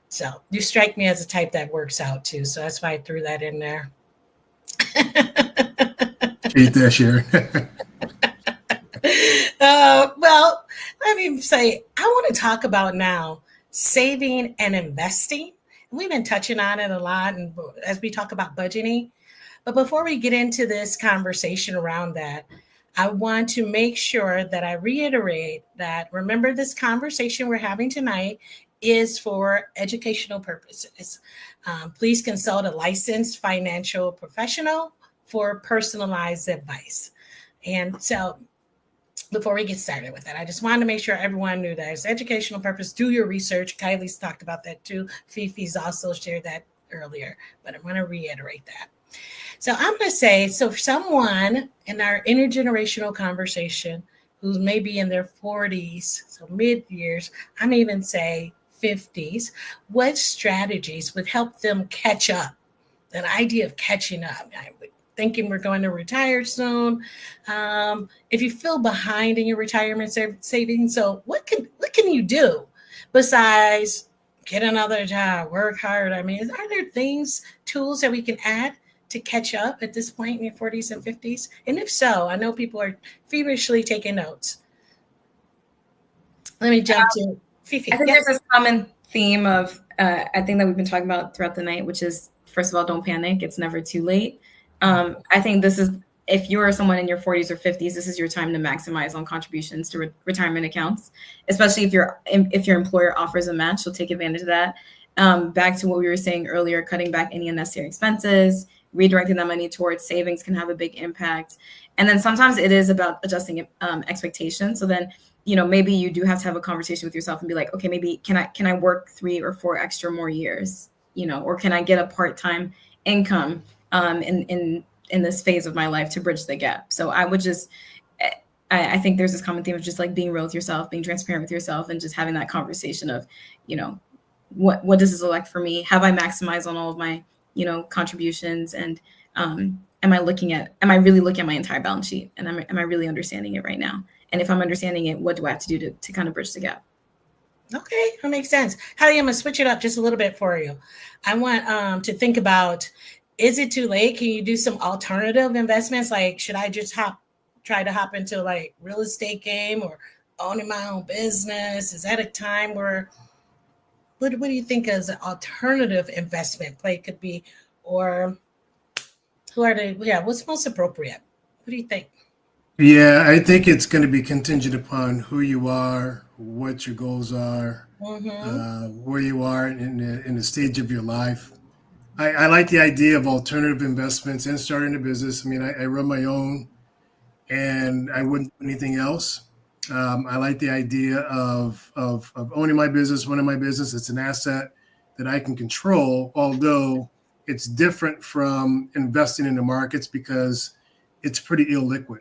So you strike me as a type that works out too. So that's why I threw that in there. Hate that, Sharon. Well, let me say, I want to talk about now saving and investing. We've been touching on it a lot, and as we talk about budgeting. But before we get into this conversation around that, I want to make sure that I reiterate that, remember, this conversation we're having tonight is for educational purposes. Please consult a licensed financial professional for personalized advice. And so before we get started with that, I just wanted to make sure everyone knew that it's educational purpose. Do your research. Kylie's talked about that too. Fifi's also shared that earlier, but I'm going to reiterate that. So I'm going to say, so for someone in our intergenerational conversation who's maybe in their 40s, so mid years, I'm even say 50s, what strategies would help them catch up? That idea of catching up. Thinking we're going to retire soon. If you feel behind in your retirement savings, so what can you do besides get another job, work hard? I mean, are there tools that we can add to catch up at this point in your 40s and 50s? And if so, I know people are feverishly taking notes. Let me jump to Fifi. I think there's this common theme of, I think that we've been talking about throughout the night, which is, first of all, don't panic. It's never too late. I think this is, if you're someone in your 40s or 50s, this is your time to maximize on contributions to retirement accounts, especially if your employer offers a match. So take advantage of that. Back to what we were saying earlier, cutting back any unnecessary expenses, redirecting that money towards savings can have a big impact. And then sometimes it is about adjusting expectations. So then, maybe you do have to have a conversation with yourself and be like, okay, maybe can I work 3 or 4 extra more years, or can I get a part-time income in this phase of my life to bridge the gap? So I would just, I think there's this common theme of just like being real with yourself, being transparent with yourself, and just having that conversation of, what does this look like for me? Have I maximized on all of my, contributions? And am I really looking at my entire balance sheet? And am I really understanding it right now? And if I'm understanding it, what do I have to do to kind of bridge the gap? Okay, that makes sense. Hallie, I'm going to switch it up just a little bit for you. I want to think about, is it too late? Can you do some alternative investments? Like, should I just try to hop into like real estate game or owning my own business? Is that a time where, what do you think as an alternative investment play could be? Or what's most appropriate? What do you think? Yeah, I think it's going to be contingent upon who you are, what your goals are, where you are in the stage of your life. I like the idea of alternative investments and starting a business. I mean, I run my own, and I wouldn't do anything else. I like the idea of owning my business, running my business. It's an asset that I can control, although it's different from investing in the markets because it's pretty illiquid.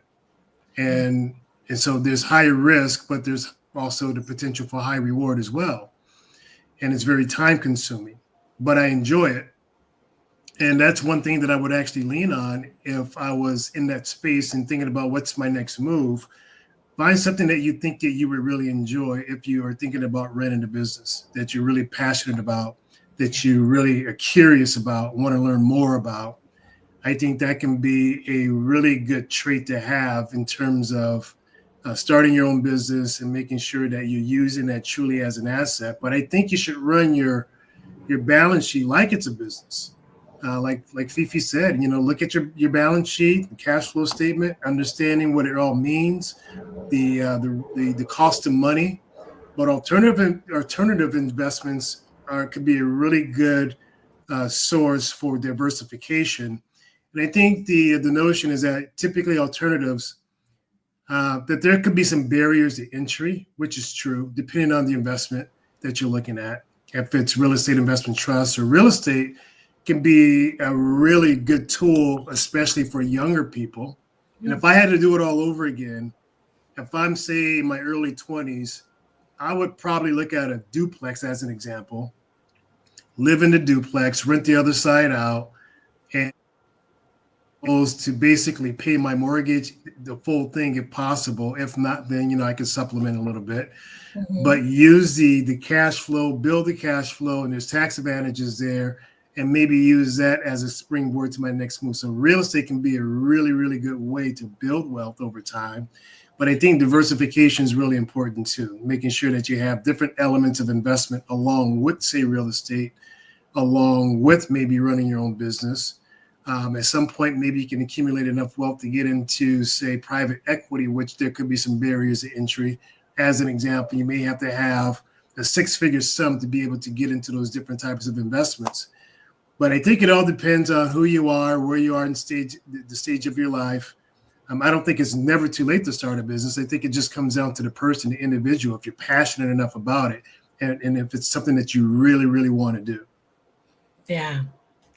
And so there's higher risk, but there's also the potential for high reward as well. and it's very time consuming, but I enjoy it. And that's one thing that I would actually lean on if I was in that space and thinking about what's my next move. Find something that you think that you would really enjoy if you are thinking about running a business that you're really passionate about, that you really are curious about, want to learn more about. I think that can be a really good trait to have in terms of starting your own business and making sure that you're using that truly as an asset. But I think you should run your balance sheet like it's a business. Like Fifi said, look at your balance sheet, the cash flow statement, understanding what it all means, the cost of money. But alternative investments could be a really good source for diversification. And I think the notion is that typically alternatives, that there could be some barriers to entry, which is true, depending on the investment that you're looking at. If it's real estate investment trusts or real estate, can be a really good tool, especially for younger people. And if I had to do it all over again, if I'm, say, in my early 20s, I would probably look at a duplex as an example, live in the duplex, rent the other side out, and to basically pay my mortgage, the full thing if possible. If not, then I could supplement a little bit. But use the cash flow, build the cash flow, and there's tax advantages there, and maybe use that as a springboard to my next move. So real estate can be a really, really good way to build wealth over time. But I think diversification is really important too, making sure that you have different elements of investment along with, say, real estate, along with maybe running your own business. At some point, maybe you can accumulate enough wealth to get into, say, private equity, which there could be some barriers to entry. As an example, you may have to have a six-figure sum to be able to get into those different types of investments. But I think it all depends on who you are, where you are in the stage of your life. I don't think it's never too late to start a business. I think it just comes down to the person, the individual, if you're passionate enough about it, and if it's something that you really, really want to do. Yeah,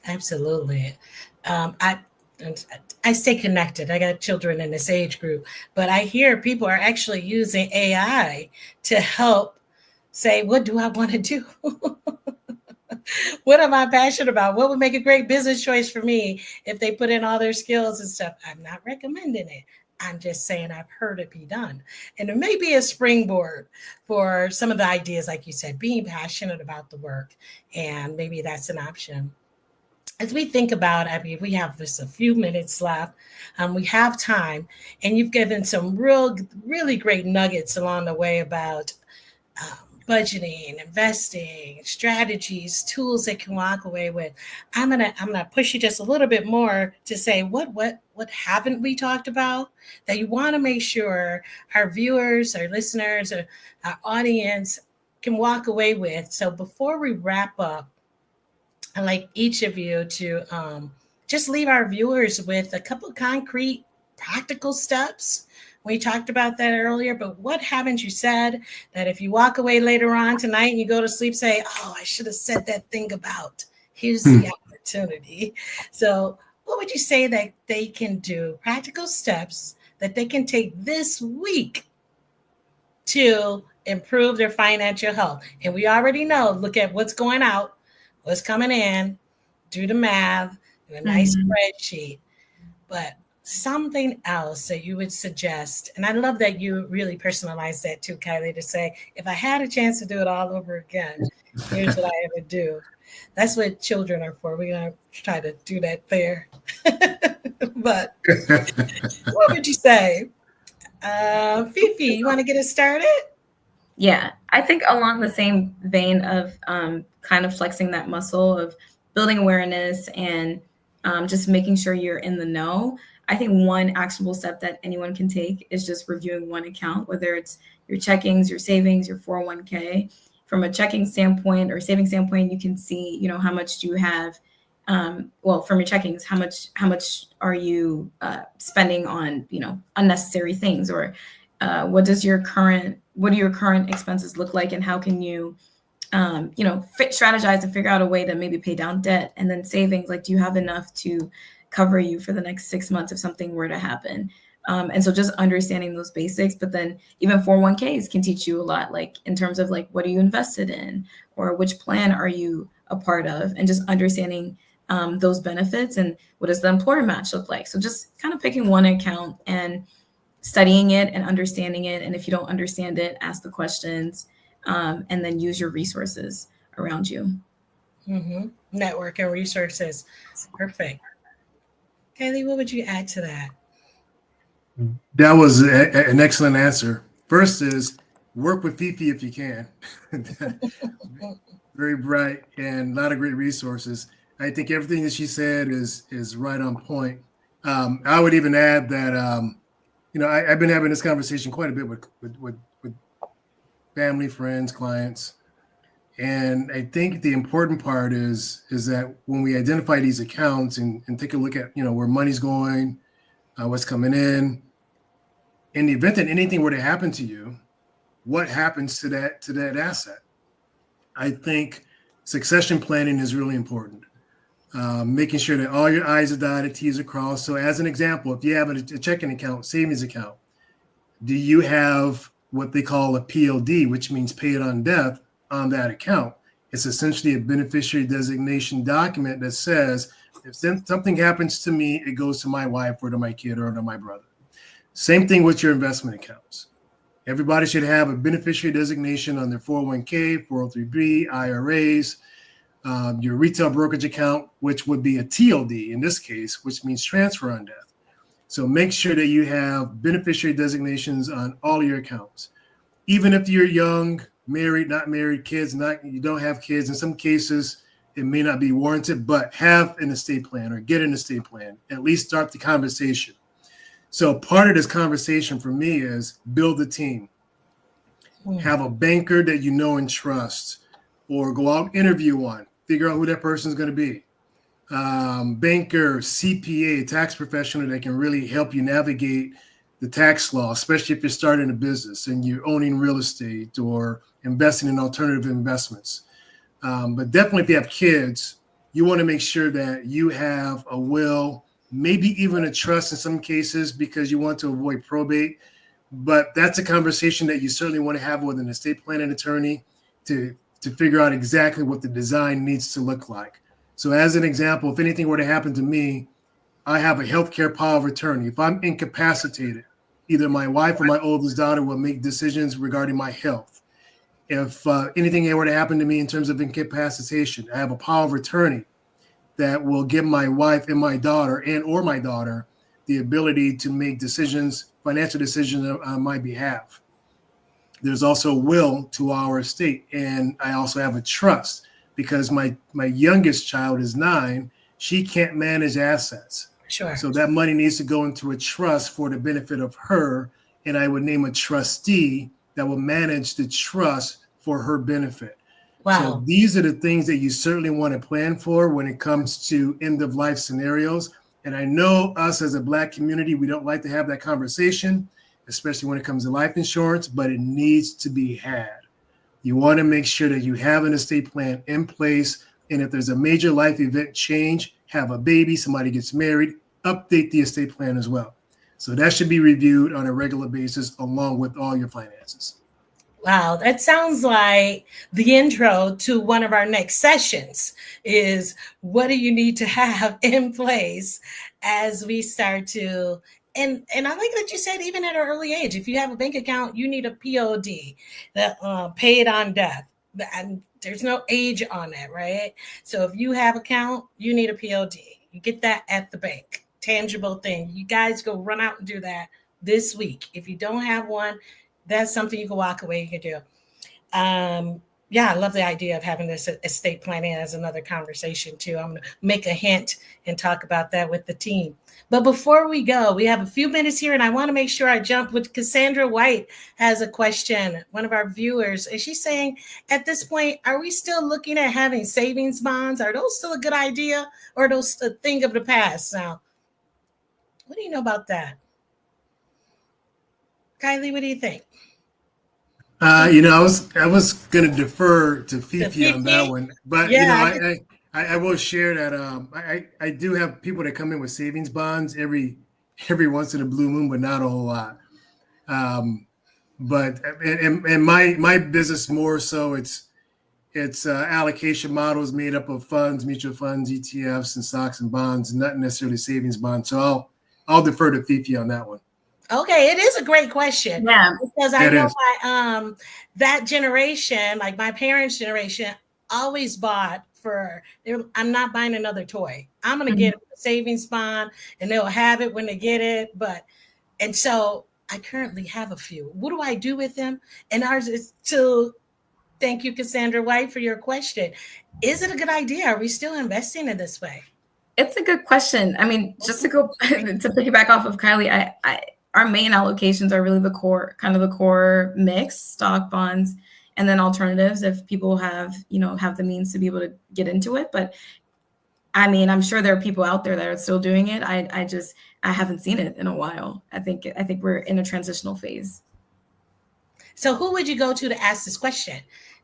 absolutely. I stay connected. I got children in this age group, but I hear people are actually using AI to help say, what do I want to do? What am I passionate about? What would make a great business choice for me if they put in all their skills and stuff? I'm not recommending it. I'm just saying I've heard it be done. And it may be a springboard for some of the ideas, like you said, being passionate about the work. And maybe that's an option. As we think about, I mean, we have just a few minutes left. We have time. And you've given some really great nuggets along the way about budgeting, investing, strategies, tools they can walk away with. I'm gonna push you just a little bit more to say what haven't we talked about that you want to make sure our viewers, our listeners, or our audience can walk away with. So before we wrap up, I'd like each of you to just leave our viewers with a couple of concrete, practical steps. We talked about that earlier, but what haven't you said that if you walk away later on tonight and you go to sleep, say, oh, I should have said that thing about, here's the opportunity. So what would you say that they can do, practical steps that they can take this week to improve their financial health? And we already know, look at what's going out, what's coming in, do the math, do a nice spreadsheet. But something else that you would suggest, and I love that you really personalized that too, Kylie, to say, if I had a chance to do it all over again, here's what I would do. That's what children are for. We're going to try to do that there. But what would you say? Fifi, you want to get us started? Yeah, I think along the same vein of kind of flexing that muscle of building awareness and just making sure you're in the know. I think one actionable step that anyone can take is just reviewing one account, whether it's your checkings, your savings, your 401k. From a checking standpoint or saving standpoint, you can see, how much do you have. Well, from your checkings, how much are you spending on, unnecessary things, or what do your current expenses look like, and how can you strategize and figure out a way to maybe pay down debt. And then savings, like, do you have enough to cover you for the next 6 months if something were to happen? And so just understanding those basics, but then even 401ks can teach you a lot, like in terms of like, what are you invested in, or which plan are you a part of, and just understanding those benefits and what does the employer match look like. So just kind of picking one account and studying it and understanding it. And if you don't understand it, ask the questions, and then use your resources around you. Network and resources. Perfect. Kaylee, what would you add to that? That was an excellent answer. First is work with Fifi if you can. Very bright and a lot of great resources. I think everything that she said is right on point. I would even add that I've been having this conversation quite a bit with family, friends, clients, and I think the important part is that when we identify these accounts and take a look at where money's going, what's coming in the event that anything were to happen to you, what happens to that asset? I think succession planning is really important. Making sure that all your I's are dotted, T's are crossed. So as an example, if you have a checking account, savings account, do you have what they call a POD, which means paid on death, on that account? It's essentially a beneficiary designation document that says if something happens to me, it goes to my wife or to my kid or to my brother. Same thing with your investment accounts. Everybody should have a beneficiary designation on their 401k, 403b, IRAs, your retail brokerage account, which would be a TOD in this case, which means transfer on death. So make sure that you have beneficiary designations on all your accounts. Even if you're young, married, not married, you don't have kids, in some cases, it may not be warranted, but have an estate plan or get an estate plan. At least start the conversation. So part of this conversation for me is build a team. Have a banker that you know and trust, or go out and interview one. Figure out who that person is going to be. Banker, CPA, tax professional that can really help you navigate the tax law, especially if you're starting a business and you're owning real estate or investing in alternative investments. But definitely if you have kids, you want to make sure that you have a will, maybe even a trust in some cases, because you want to avoid probate. But that's a conversation that you certainly want to have with an estate planning attorney to figure out exactly what the design needs to look like. So as an example, if anything were to happen to me, I have a healthcare power of attorney. If I'm incapacitated, either my wife or my oldest daughter will make decisions regarding my health. If anything were to happen to me in terms of incapacitation, I have a power of attorney that will give my wife and my daughter or my daughter the ability to make decisions, financial decisions on my behalf. There's also a will to our estate. And I also have a trust because my youngest child is 9. She can't manage assets. Sure. So that money needs to go into a trust for the benefit of her. And I would name a trustee that will manage the trust for her benefit. Wow. So these are the things that you certainly want to plan for when it comes to end of life scenarios. And I know us as a Black community, we don't like to have that conversation, especially when it comes to life insurance, but it needs to be had. You want to make sure that you have an estate plan in place. And if there's a major life event change, have a baby, somebody gets married, update the estate plan as well. So that should be reviewed on a regular basis along with all your finances. Wow, that sounds like the intro to one of our next sessions is what do you need to have in place as we start to, and I like that you said even at an early age, if you have a bank account, you need a POD, that paid on death. And there's no age on that, right? So if you have account, you need a POD. You get that at the bank, tangible thing. You guys go run out and do that this week. If you don't have one, that's something you can walk away, you can do. Yeah, I love the idea of having this estate planning as another conversation too. I'm going to make a hint and talk about that with the team. But before we go, we have a few minutes here and I want to make sure I jump with Cassandra White has a question, one of our viewers. And she's saying, at this point, are we still looking at having savings bonds? Are those still a good idea or are those a thing of the past now? What do you know about that? Kylie, what do you think? I was going to defer to Fifi on that one, but Yeah, I will share that I do have people that come in with savings bonds every every once in a blue moon, but not a whole lot. But and my business more so it's allocation models made up of funds, mutual funds, ETFs, and stocks and bonds, not necessarily savings bonds. So I'll defer to Fifi on that one. Okay, it is a great question. Yeah, because I know my that generation, like my parents' generation, always bought for. I'm not buying another toy. I'm going to get a savings bond, and they'll have it when they get it. And so I currently have a few. What do I do with them? And ours is to thank you, Cassandra White, for your question. Is it a good idea? Are we still investing in this way? It's a good question. I mean, just to go to piggyback off of Kylie, our main allocations are really the core mix, stock, bonds, and then alternatives if people have the means to be able to get into it. But I mean, I'm sure there are people out there that are still doing it. I haven't seen it in a while. I think we're in a transitional phase. So who would you go to ask this question?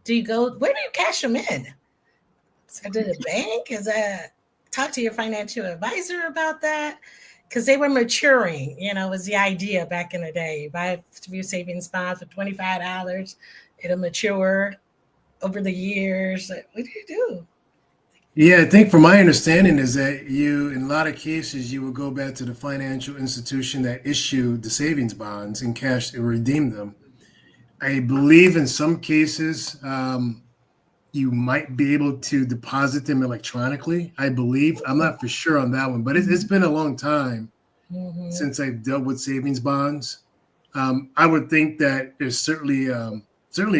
Where do you cash them in? To the bank? Talk to your financial advisor about that? Because they were maturing, was the idea back in the day. You buy a few savings bonds for $25, it'll mature over the years. What do you do? Yeah, I think from my understanding is that in a lot of cases, you will go back to the financial institution that issued the savings bonds and cash or redeem them. I believe in some cases, you might be able to deposit them electronically. I believe. I'm not for sure on that one, but it's been a long time since I've dealt with savings bonds. I would think that there's certainly a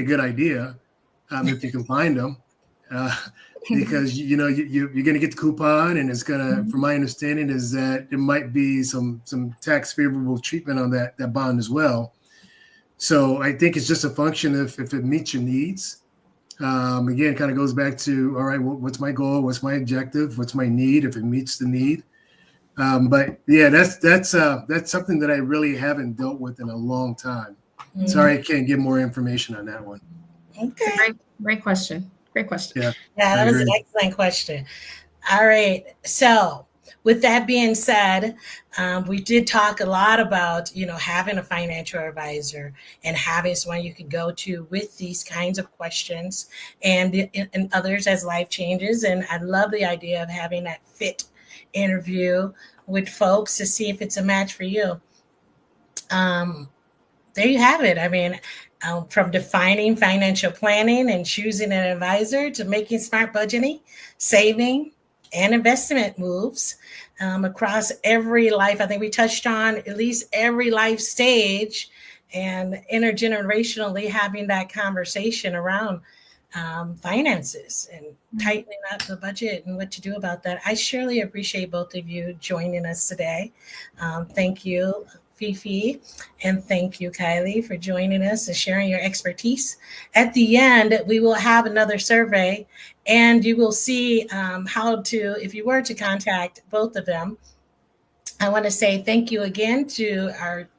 good idea if you can find them, because you're going to get the coupon, and it's gonna. From my understanding, is that there might be some tax favorable treatment on that bond as well. So I think it's just a function if it meets your needs. Again, it kind of goes back to, all right, what's my goal? What's my objective? What's my need? If it meets the need. But yeah, that's something that I really haven't dealt with in a long time. Sorry, I can't give more information on that one. Okay. Great question. Yeah, that was an excellent question. All right. So with that being said, we did talk a lot about, having a financial advisor and having someone you can go to with these kinds of questions and others as life changes. And I love the idea of having that fit interview with folks to see if it's a match for you. There you have it. I mean, from defining financial planning and choosing an advisor to making smart budgeting, saving, and investment moves across every life. I think we touched on at least every life stage, and intergenerationally having that conversation around finances and tightening up the budget and what to do about that. I surely appreciate both of you joining us today. Thank you, Fifi, and thank you, Kylie, for joining us and sharing your expertise. At the end, we will have another survey, and you will see how to, if you were to contact both of them. I want to say thank you again to our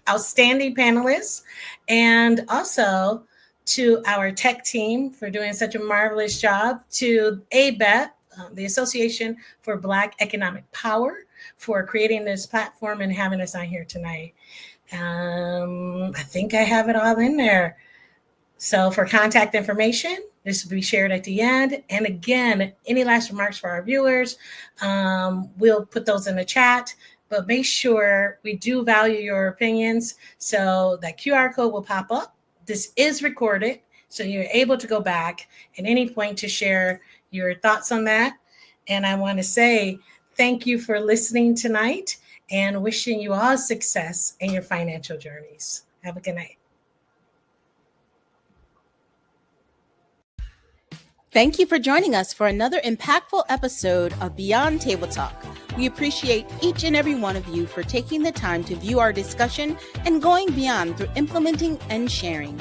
outstanding panelists, and also to our tech team for doing such a marvelous job, to ABEP, the Association for Black Economic Power, for creating this platform and having us on here tonight. I think I have it all in there. So for contact information, this will be shared at the end. And again, any last remarks for our viewers, we'll put those in the chat, but make sure we do value your opinions. So that QR code will pop up. This is recorded, so you're able to go back at any point to share your thoughts on that. And I want to say thank you for listening tonight, and wishing you all success in your financial journeys. Have a good night. Thank you for joining us for another impactful episode of Beyond Table Talk. We appreciate each and every one of you for taking the time to view our discussion and going beyond through implementing and sharing.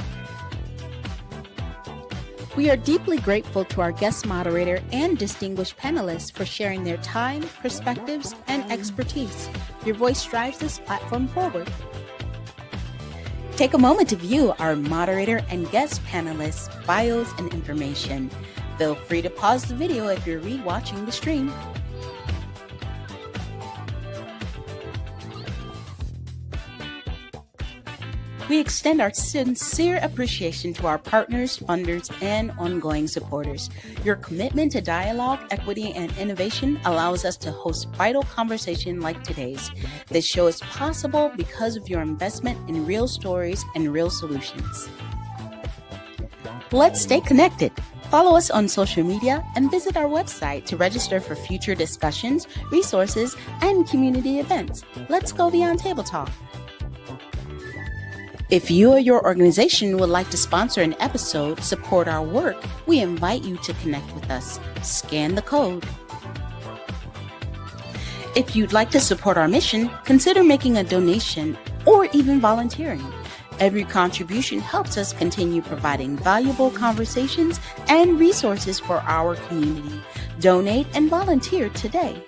We are deeply grateful to our guest moderator and distinguished panelists for sharing their time, perspectives, and expertise. Your voice drives this platform forward. Take a moment to view our moderator and guest panelists' bios and information. Feel free to pause the video if you're re-watching the stream. We extend our sincere appreciation to our partners, funders, and ongoing supporters. Your commitment to dialogue, equity, and innovation allows us to host vital conversation like today's. This show is possible because of your investment in real stories and real solutions. Let's stay connected. Follow us on social media and visit our website to register for future discussions, resources, and community events. Let's go beyond Table Talk. If you or your organization would like to sponsor an episode, support our work, we invite you to connect with us. Scan the code. If you'd like to support our mission, consider making a donation or even volunteering. Every contribution helps us continue providing valuable conversations and resources for our community. Donate and volunteer today.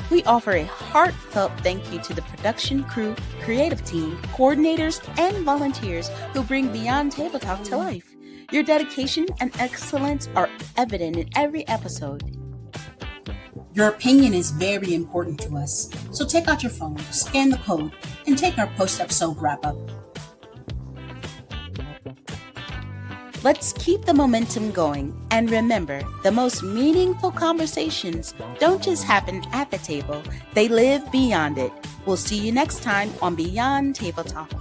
We offer a heartfelt thank you to the production crew, creative team, coordinators, and volunteers who bring Beyond Table Talk to life. Your dedication and excellence are evident in every episode. Your opinion is very important to us, so take out your phone, scan the code, and take our post-episode wrap-up. Let's keep the momentum going, and remember, the most meaningful conversations don't just happen at the table, they live beyond it. We'll see you next time on Beyond Table Talk.